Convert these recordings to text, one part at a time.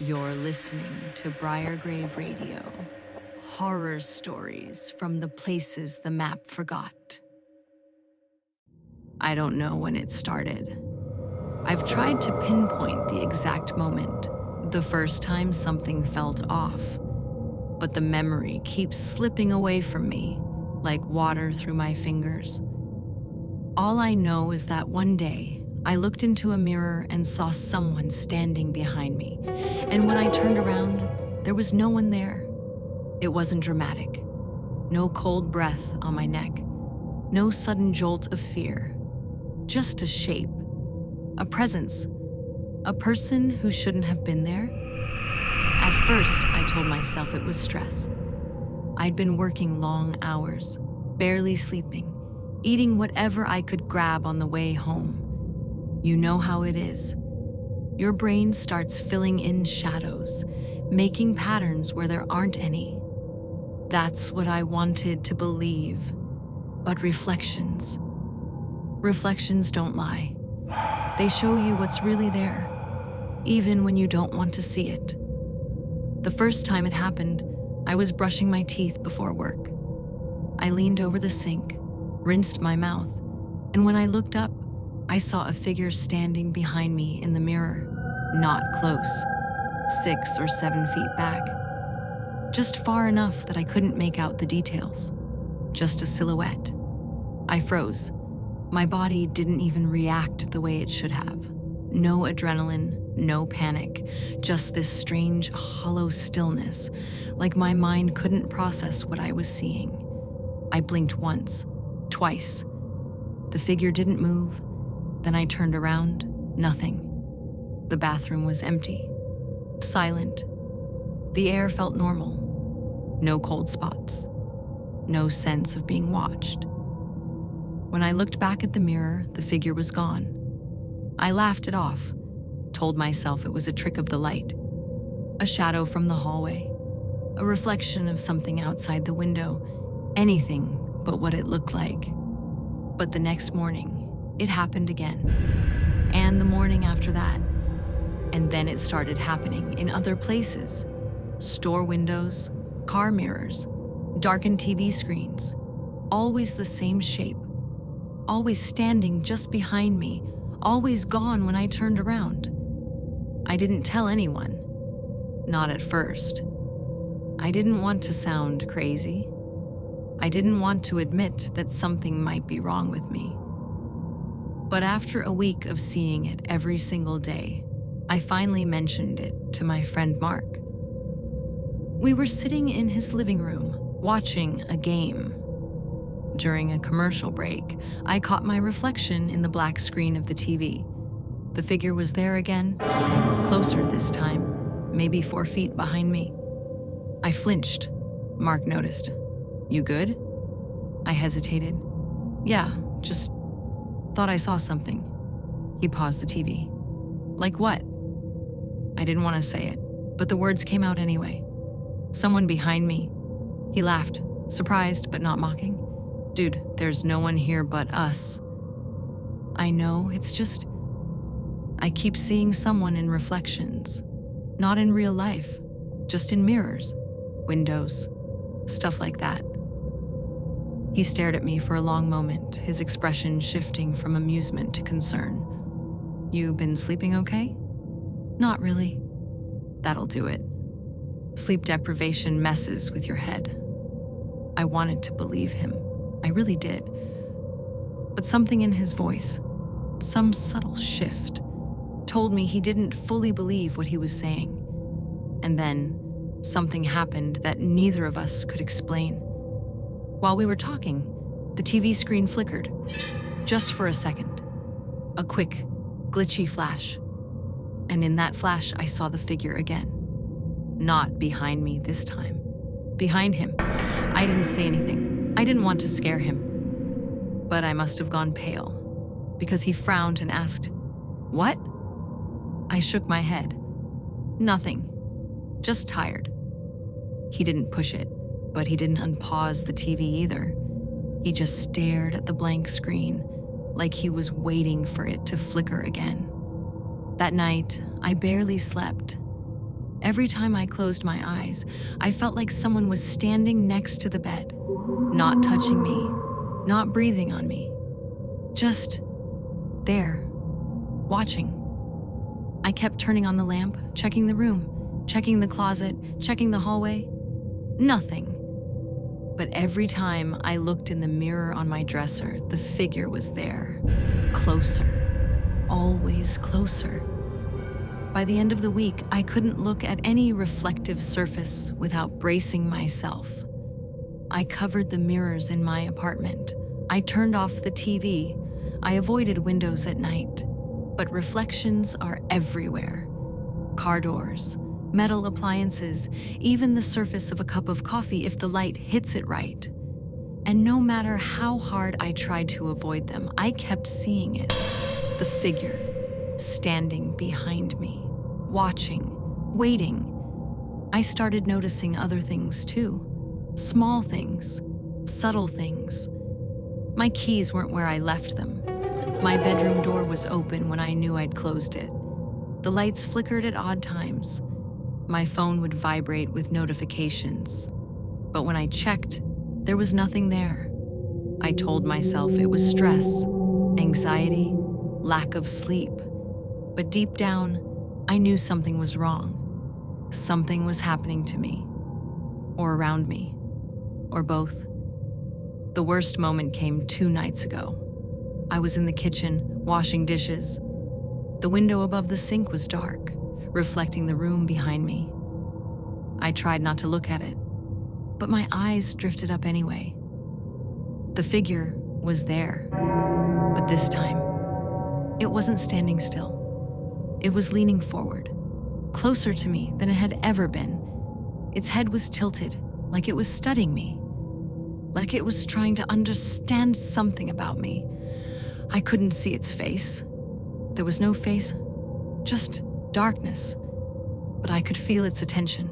You're listening to Briargrave Radio. Horror stories from the places the map forgot. I don't know when it started. I've tried to pinpoint the exact moment, the first time something felt off, but the memory keeps slipping away from me like water through my fingers. All I know is that one day, I looked into a mirror and saw someone standing behind me. And when I turned around, there was no one there. It wasn't dramatic. No cold breath on my neck. No sudden jolt of fear. Just a shape. A presence. A person who shouldn't have been there. At first, I told myself it was stress. I'd been working long hours, barely sleeping, eating whatever I could grab on the way home. You know how it is. Your brain starts filling in shadows, making patterns where there aren't any. That's what I wanted to believe. But reflections don't lie. They show you what's really there, even when you don't want to see it. The first time it happened, I was brushing my teeth before work. I leaned over the sink, rinsed my mouth, and when I looked up, I saw a figure standing behind me in the mirror, not close, 6 or 7 feet back. Just far enough that I couldn't make out the details. Just a silhouette. I froze. My body didn't even react the way it should have. No adrenaline, no panic, just this strange, hollow stillness, like my mind couldn't process what I was seeing. I blinked once, twice. The figure didn't move. Then I turned around, nothing. The bathroom was empty, silent. The air felt normal. No cold spots. No sense of being watched. When I looked back at the mirror, the figure was gone. I laughed it off, told myself it was a trick of the light, a shadow from the hallway, a reflection of something outside the window, anything but what it looked like. But the next morning, it happened again, and the morning after that. And then it started happening in other places. Store windows, car mirrors, darkened TV screens. Always the same shape. Always standing just behind me. Always gone when I turned around. I didn't tell anyone. Not at first. I didn't want to sound crazy. I didn't want to admit that something might be wrong with me. But after a week of seeing it every single day, I finally mentioned it to my friend Mark. We were sitting in his living room, watching a game. During a commercial break, I caught my reflection in the black screen of the TV. The figure was there again, closer this time, maybe 4 feet behind me. I flinched. Mark noticed. "You good?" I hesitated. "Yeah, just thought I saw something." He paused the TV. "Like what?" I didn't want to say it, but the words came out anyway. "Someone behind me." He laughed, surprised but not mocking. "Dude, there's no one here but us." I know, it's just, I keep seeing someone in reflections. Not in real life, just in mirrors, windows, stuff like that. He stared at me for a long moment, his expression shifting from amusement to concern. "You been sleeping okay?" "Not really." "That'll do it. Sleep deprivation messes with your head." I wanted to believe him. I really did. But something in his voice, some subtle shift, told me he didn't fully believe what he was saying. And then, something happened that neither of us could explain. While we were talking, the TV screen flickered, just for a second. A quick, glitchy flash. And in that flash, I saw the figure again. Not behind me this time. Behind him. I didn't say anything. I didn't want to scare him. But I must have gone pale, because he frowned and asked, "What?" I shook my head. "Nothing. Just tired." He didn't push it, but he didn't unpause the TV either. He just stared at the blank screen, like he was waiting for it to flicker again. That night, I barely slept. Every time I closed my eyes, I felt like someone was standing next to the bed, not touching me, not breathing on me, just there, watching. I kept turning on the lamp, checking the room, checking the closet, checking the hallway. Nothing. But every time I looked in the mirror on my dresser, the figure was there. Closer. Always closer. By the end of the week, I couldn't look at any reflective surface without bracing myself. I covered the mirrors in my apartment. I turned off the TV. I avoided windows at night. But reflections are everywhere. Car doors, metal appliances, even the surface of a cup of coffee if the light hits it right. And no matter how hard I tried to avoid them, I kept seeing it. The figure, standing behind me, watching, waiting. I started noticing other things too. Small things, subtle things. My keys weren't where I left them. My bedroom door was open when I knew I'd closed it. The lights flickered at odd times. My phone would vibrate with notifications. But when I checked, there was nothing there. I told myself it was stress, anxiety, lack of sleep. But deep down, I knew something was wrong. Something was happening to me, or around me, or both. The worst moment came 2 nights ago. I was in the kitchen, washing dishes. The window above the sink was dark, reflecting the room behind me. I tried not to look at it, but my eyes drifted up anyway. The figure was there, but this time, it wasn't standing still. It was leaning forward, closer to me than it had ever been. Its head was tilted, like it was studying me, like it was trying to understand something about me. I couldn't see its face. There was no face, just darkness. But I could feel its attention.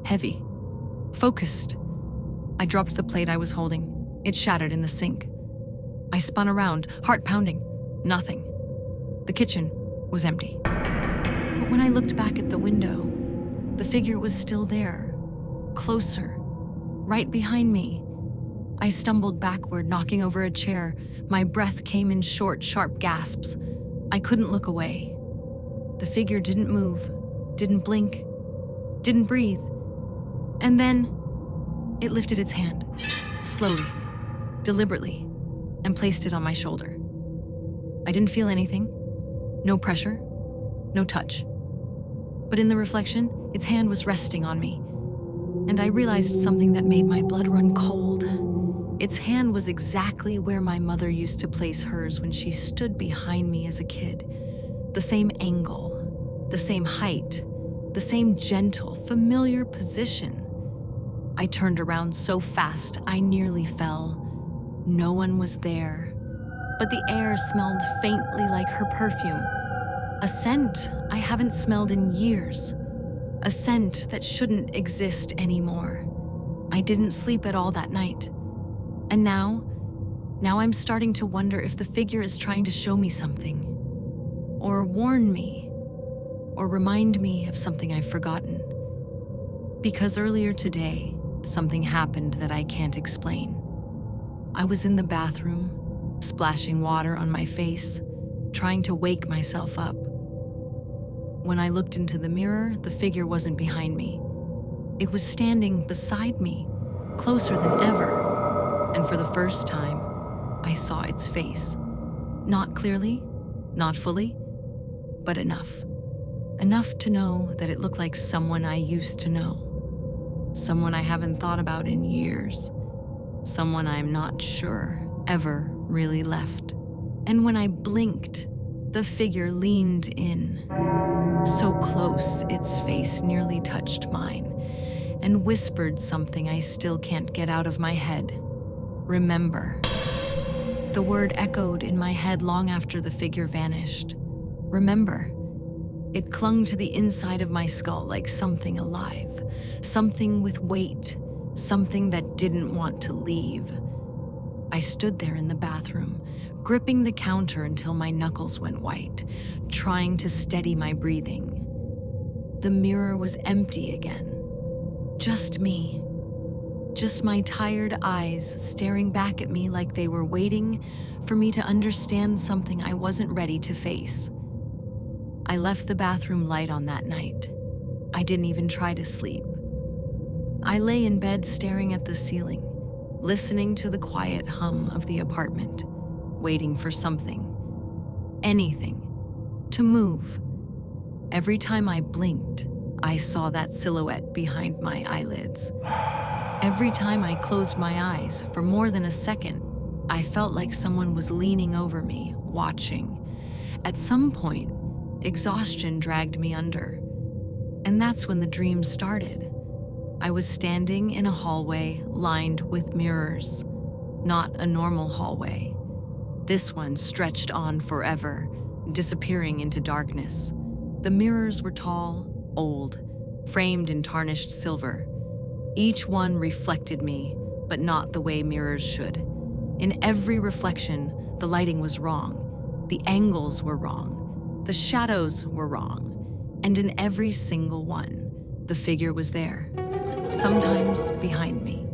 Heavy, focused. I dropped the plate I was holding. It shattered in the sink. I spun around, heart pounding. Nothing. The kitchen was empty. But when I looked back at the window, the figure was still there, closer, right behind me. I stumbled backward, knocking over a chair. My breath came in short, sharp gasps. I couldn't look away. The figure didn't move, didn't blink, didn't breathe. And then it lifted its hand, slowly, deliberately, and placed it on my shoulder. I didn't feel anything, no pressure, no touch. But in the reflection, its hand was resting on me, and I realized something that made my blood run cold. Its hand was exactly where my mother used to place hers when she stood behind me as a kid. The same angle, the same height, the same gentle, familiar position. I turned around so fast I nearly fell. No one was there, but the air smelled faintly like her perfume. A scent I haven't smelled in years. A scent that shouldn't exist anymore. I didn't sleep at all that night. And now I'm starting to wonder if the figure is trying to show me something, or warn me, or remind me of something I've forgotten. Because earlier today, something happened that I can't explain. I was in the bathroom, splashing water on my face, trying to wake myself up. When I looked into the mirror, the figure wasn't behind me. It was standing beside me, closer than ever. And for the first time, I saw its face. Not clearly, not fully, but enough. Enough to know that it looked like someone I used to know. Someone I haven't thought about in years. Someone I'm not sure ever really left. And when I blinked, the figure leaned in. So close, its face nearly touched mine, and whispered something I still can't get out of my head. Remember. The word echoed in my head long after the figure vanished. Remember. It clung to the inside of my skull like something alive, something with weight, something that didn't want to leave. I stood there in the bathroom, gripping the counter until my knuckles went white, trying to steady my breathing. the mirror was empty again. Just me. Just my tired eyes staring back at me like they were waiting for me to understand something I wasn't ready to face. I left the bathroom light on that night. I didn't even try to sleep. I lay in bed staring at the ceiling, listening to the quiet hum of the apartment, waiting for something, anything, to move. Every time I blinked, I saw that silhouette behind my eyelids. Every time I closed my eyes for more than a second, I felt like someone was leaning over me, watching. At some point, exhaustion dragged me under. And that's when the dream started. I was standing in a hallway lined with mirrors. Not a normal hallway. This one stretched on forever, disappearing into darkness. The mirrors were tall, old, framed in tarnished silver. Each one reflected me, but not the way mirrors should. In every reflection, the lighting was wrong. The angles were wrong. The shadows were wrong. And in every single one, the figure was there. Sometimes behind me,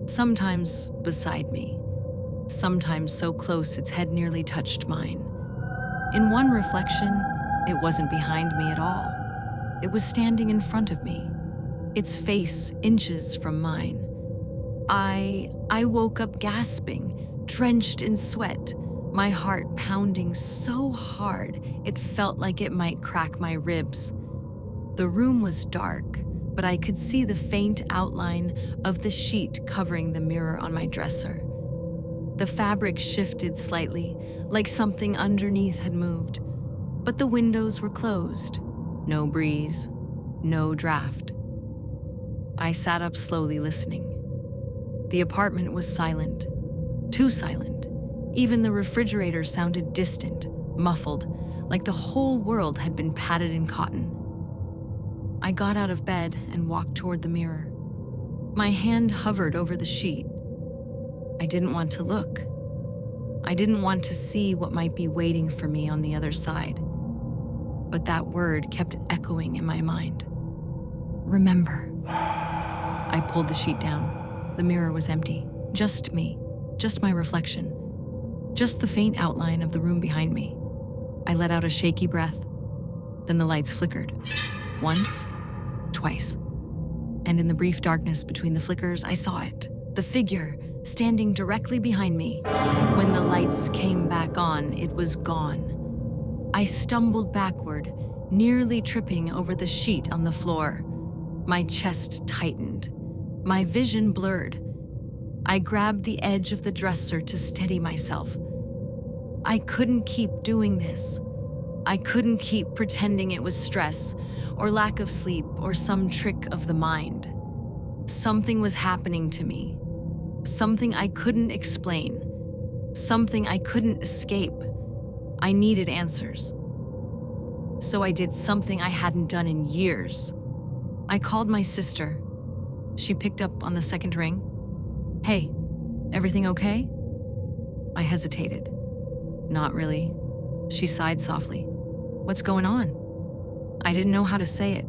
sometimes beside me, sometimes so close its head nearly touched mine. In one reflection, it wasn't behind me at all. It was standing in front of me, its face inches from mine. I woke up gasping, drenched in sweat, my heart pounding so hard it felt like it might crack my ribs. The room was dark, but I could see the faint outline of the sheet covering the mirror on my dresser. The fabric shifted slightly, like something underneath had moved, but the windows were closed. No breeze, no draft. I sat up slowly, listening. The apartment was silent, too silent. Even the refrigerator sounded distant, muffled, like the whole world had been padded in cotton. I got out of bed and walked toward the mirror. My hand hovered over the sheet. I didn't want to look. I didn't want to see what might be waiting for me on the other side. But that word kept echoing in my mind. Remember. I pulled the sheet down. The mirror was empty. Just me. Just my reflection. Just the faint outline of the room behind me. I let out a shaky breath. Then the lights flickered. Once, twice. And in the brief darkness between the flickers, I saw it. The figure, standing directly behind me. When the lights came back on, it was gone. I stumbled backward, nearly tripping over the sheet on the floor. My chest tightened. My vision blurred. I grabbed the edge of the dresser to steady myself. I couldn't keep doing this. I couldn't keep pretending it was stress, or lack of sleep, or some trick of the mind. Something was happening to me. Something I couldn't explain. Something I couldn't escape. I needed answers. So I did something I hadn't done in years. I called my sister. She picked up on the second ring. Hey, everything okay? I hesitated. Not really. She sighed softly. What's going on? I didn't know how to say it.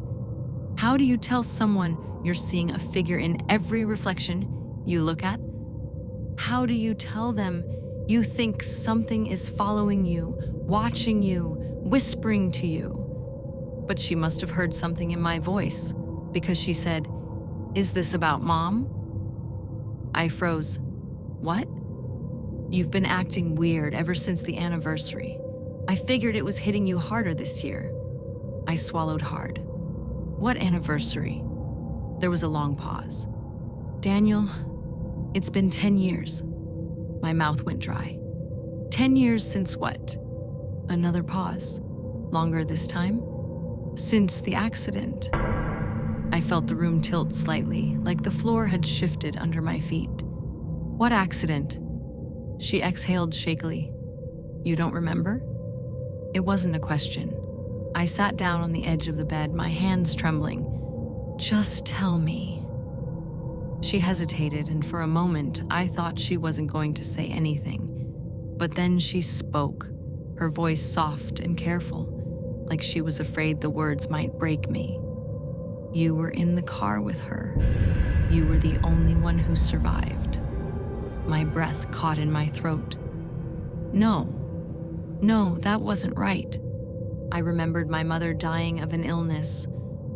How do you tell someone you're seeing a figure in every reflection you look at? How do you tell them you think something is following you, watching you, whispering to you? But she must have heard something in my voice, because she said, "Is this about Mom?" I froze. What? You've been acting weird ever since the anniversary. I figured it was hitting you harder this year. I swallowed hard. What anniversary? There was a long pause. Daniel, it's been 10 years. My mouth went dry. 10 years since what? Another pause. Longer this time? Since the accident. I felt the room tilt slightly, like the floor had shifted under my feet. What accident? She exhaled shakily. You don't remember? It wasn't a question. I sat down on the edge of the bed, my hands trembling. Just tell me. She hesitated, and for a moment, I thought she wasn't going to say anything. But then she spoke, her voice soft and careful, like she was afraid the words might break me. You were in the car with her. You were the only one who survived. My breath caught in my throat. No, no, that wasn't right. I remembered my mother dying of an illness.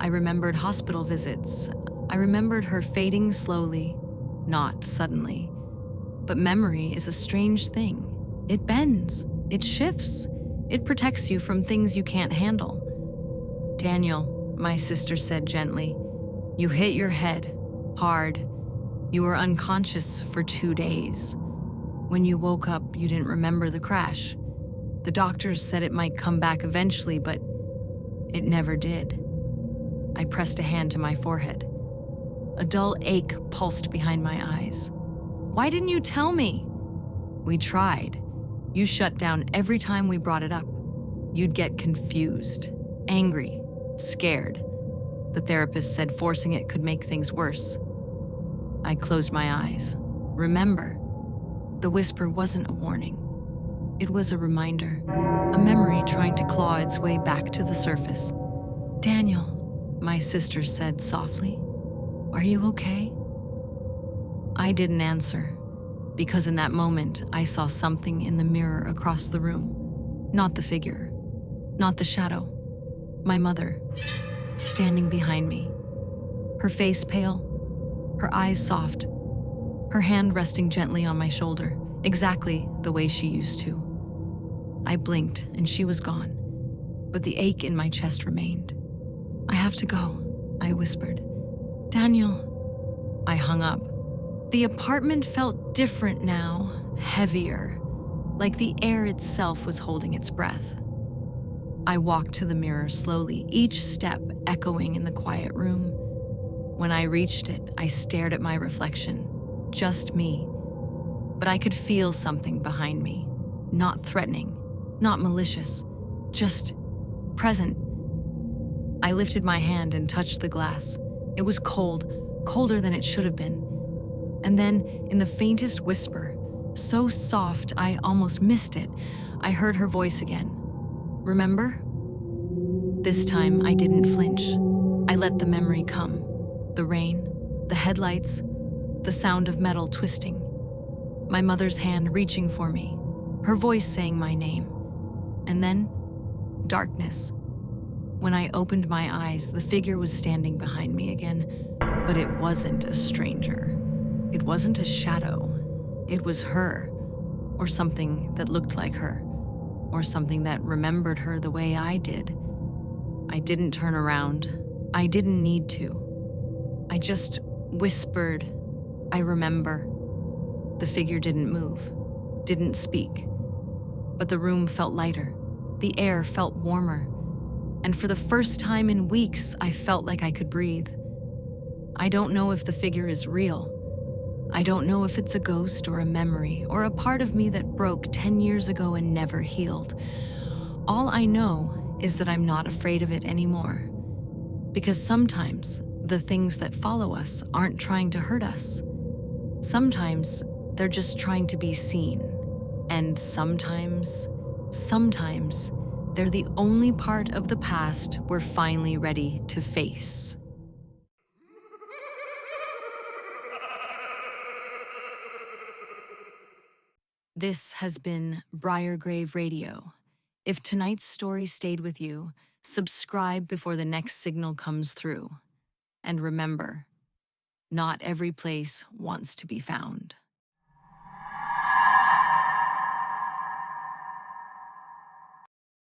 I remembered hospital visits. I remembered her fading slowly, not suddenly. But memory is a strange thing. It bends, it shifts, it protects you from things you can't handle. Daniel, my sister said gently, you hit your head hard. You were unconscious for 2 days. When you woke up, you didn't remember the crash. The doctors said it might come back eventually, but it never did. I pressed a hand to my forehead. A dull ache pulsed behind my eyes. Why didn't you tell me? We tried. You shut down every time we brought it up. You'd get confused, angry, scared. The therapist said forcing it could make things worse. I closed my eyes. Remember, the whisper wasn't a warning. It was a reminder, a memory trying to claw its way back to the surface. Daniel, my sister said softly, are you okay? I didn't answer, because in that moment I saw something in the mirror across the room. Not the figure, not the shadow. My mother, standing behind me. Her face pale, her eyes soft, her hand resting gently on my shoulder, exactly the way she used to. I blinked and she was gone, but the ache in my chest remained. I have to go, I whispered. Daniel. I hung up. The apartment felt different now, heavier, like the air itself was holding its breath. I walked to the mirror slowly, each step echoing in the quiet room. When I reached it, I stared at my reflection, just me. But I could feel something behind me, not threatening, not malicious, just present. I lifted my hand and touched the glass. It was cold, colder than it should have been. And then, in the faintest whisper, so soft I almost missed it, I heard her voice again. Remember? This time, I didn't flinch. I let the memory come. The rain, the headlights, the sound of metal twisting. My mother's hand reaching for me, her voice saying my name. And then, darkness. When I opened my eyes, the figure was standing behind me again, but it wasn't a stranger. It wasn't a shadow. It was her, or something that looked like her, or something that remembered her the way I did. I didn't turn around. I didn't need to. I just whispered, I remember. The figure didn't move, didn't speak, but the room felt lighter. The air felt warmer. And for the first time in weeks, I felt like I could breathe. I don't know if the figure is real. I don't know if it's a ghost or a memory or a part of me that broke 10 years ago and never healed. All I know is that I'm not afraid of it anymore. Because sometimes the things that follow us aren't trying to hurt us. Sometimes they're just trying to be seen. And sometimes they're the only part of the past we're finally ready to face. This has been Briargrave Radio. If tonight's story stayed with you, subscribe before the next signal comes through. And remember, not every place wants to be found.